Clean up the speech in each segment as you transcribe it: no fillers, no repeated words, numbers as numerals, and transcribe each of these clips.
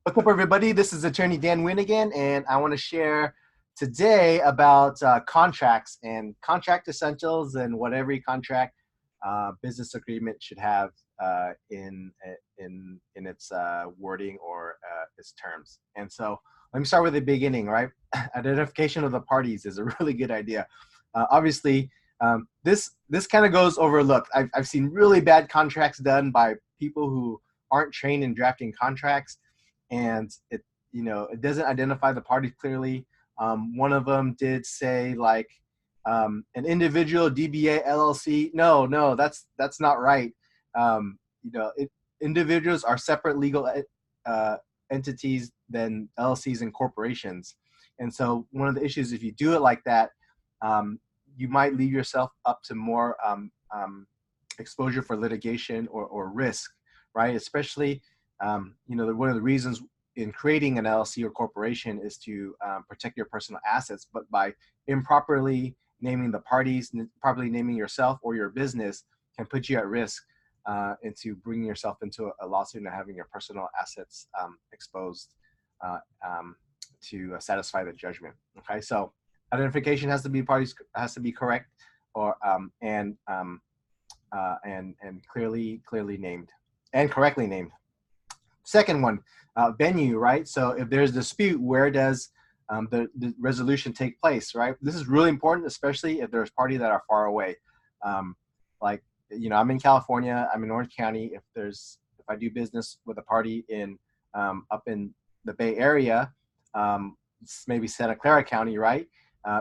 What's up, everybody? This is Attorney Dan Wynn again, and I want to share today about contracts and contract essentials and what every contract business agreement should have in its wording or its terms. And so, let me start with the beginning. Right, identification of the parties is a really good idea. Obviously, this kind of goes overlooked. I've seen really bad contracts done by people who aren't trained in drafting contracts, and it doesn't identify the parties clearly. One of them did say like an individual DBA LLC. No, that's not right. Um, Individuals are separate legal entities than LLCs and corporations, and so one of the issues if you do it like that, um, you might leave yourself up to more exposure for litigation or risk, right? Especially one of the reasons in creating an LLC or corporation is to protect your personal assets, but by improperly naming the parties, properly naming yourself or your business can put you at risk into bringing yourself into a lawsuit and having your personal assets exposed uh, um, to satisfy the judgment. Okay, so identification has to be correct or and clearly named and correctly named. Second one, venue, right? So if there's a dispute, where does the resolution take place, right? This is really important, especially if there's parties that are far away. Um, like, I'm in California, I'm in Orange County. If I do business with a party in up in the Bay Area, maybe Santa Clara County, right?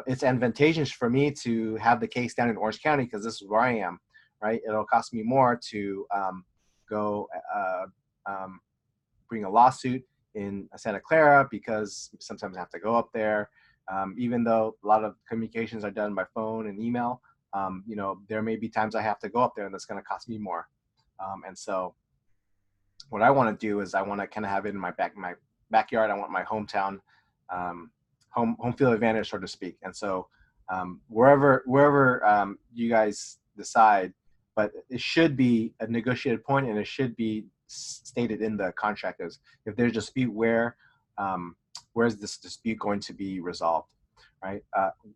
It's advantageous for me to have the case down in Orange County because this is where I am, right? It'll cost me more to go bring a lawsuit in Santa Clara because sometimes I have to go up there. Even though a lot of communications are done by phone and email, there may be times I have to go up there and that's going to cost me more. And so what I want to do is I want to kind of have it in my backyard. I want my hometown, home field advantage, so to speak. And so wherever you guys decide, but it should be a negotiated point and it should be stated in the contract as if there's a dispute, where is this dispute going to be resolved, right?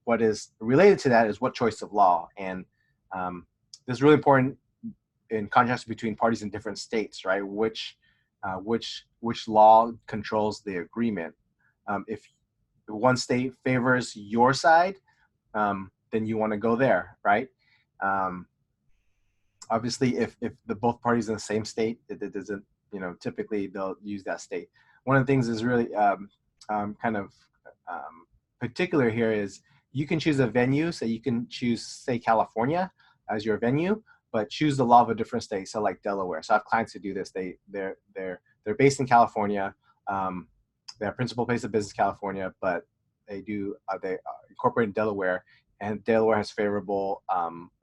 What is related to that is what choice of law, and this is really important in contracts between parties in different states, right? Which law controls the agreement? If one state favors your side, then you want to go there, right? Obviously, if the both parties in the same state, it doesn't, typically they'll use that state. One of the things is really kind of particular here is you can choose a venue. So you can choose, say, California as your venue, but choose the law of a different state. So like Delaware. So I have clients who do this. They're based in California. Their principal place of business is California, but they incorporate in Delaware, and Delaware has favorable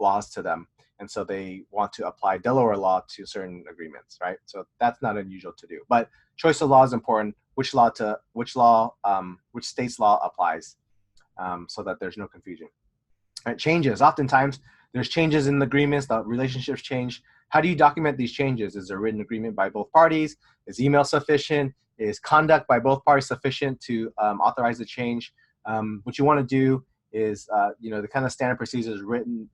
laws to them. And so they want to apply Delaware law to certain agreements, right? So that's not unusual to do. But choice of law is important. Which state's law applies, so that there's no confusion. Right? Changes. Oftentimes, there's changes in the agreements. The relationships change. How do you document these changes? Is there a written agreement by both parties? Is email sufficient? Is conduct by both parties sufficient to authorize the change? What you want to do is, the kind of standard procedures, written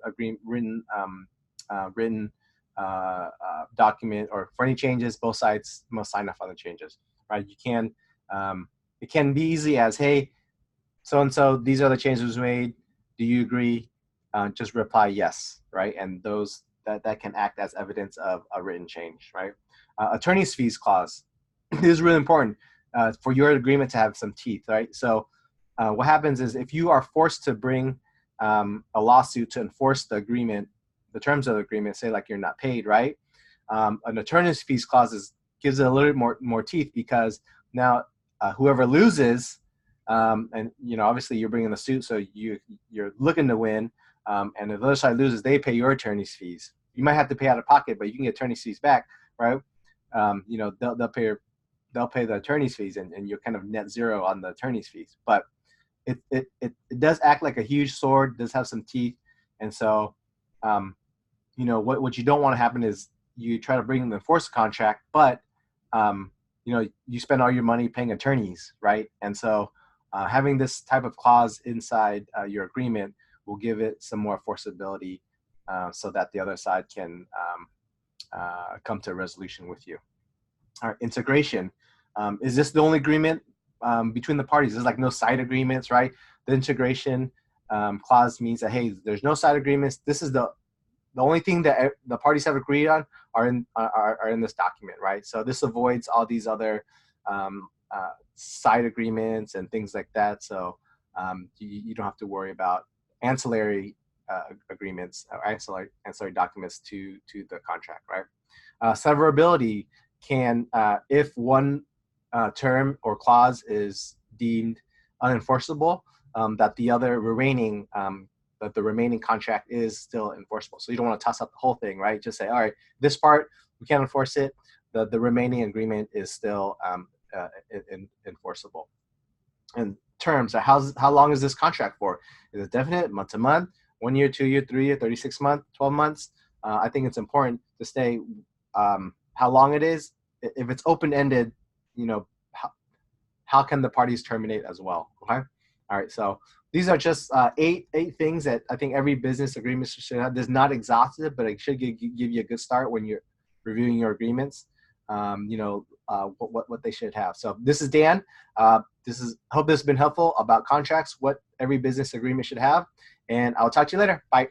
document, or for any changes, both sides must sign off on the changes, right? It can be easy as, hey, so-and-so, these are the changes made. Do you agree? Just reply yes, right? And that can act as evidence of a written change, right? Attorney's fees clause. This is really important for your agreement to have some teeth, right? So what happens is if you are forced to bring a lawsuit to enforce the agreement, the terms of the agreement, say like you're not paid, right? An attorney's fees clause gives it a little bit more teeth, because now whoever loses, and obviously you're bringing the suit, so you're looking to win, and if the other side loses, they pay your attorney's fees. You might have to pay out of pocket, but you can get attorney's fees back, right? They'll pay the attorney's fees, and you're kind of net zero on the attorney's fees. But it does act like a huge sword, does have some teeth, and so what you don't want to happen is you try to bring them to enforce the contract, but you spend all your money paying attorneys, right? And so having this type of clause inside your agreement will give it some more enforceability, so that the other side can come to a resolution with you. All right, integration. Is this the only agreement between the parties? There's like no side agreements, right? The integration clause means that, hey, there's no side agreements. This is the only thing that the parties have agreed on are in this document, right? So this avoids all these other side agreements and things like that. So you don't have to worry about ancillary agreements or ancillary documents to the contract, right? Severability can, if one term or clause is deemed unenforceable, that the other remaining that the remaining contract is still enforceable. So you don't want to toss up the whole thing, right? Just say, all right, this part we can't enforce it. The remaining agreement is still enforceable. And terms, how long is this contract for? Is it definite, month to month, 1 year, 2 year, 3 year, 36 months, 12 months? I think it's important to stay how long it is. If it's open-ended, how can the parties terminate as well? Okay. All right. So these are just eight things that I think every business agreement should have. This is not exhaustive, but it should give you a good start when you're reviewing your agreements. What they should have. So this is Dan. Hope this has been helpful about contracts, what every business agreement should have. And I'll talk to you later. Bye.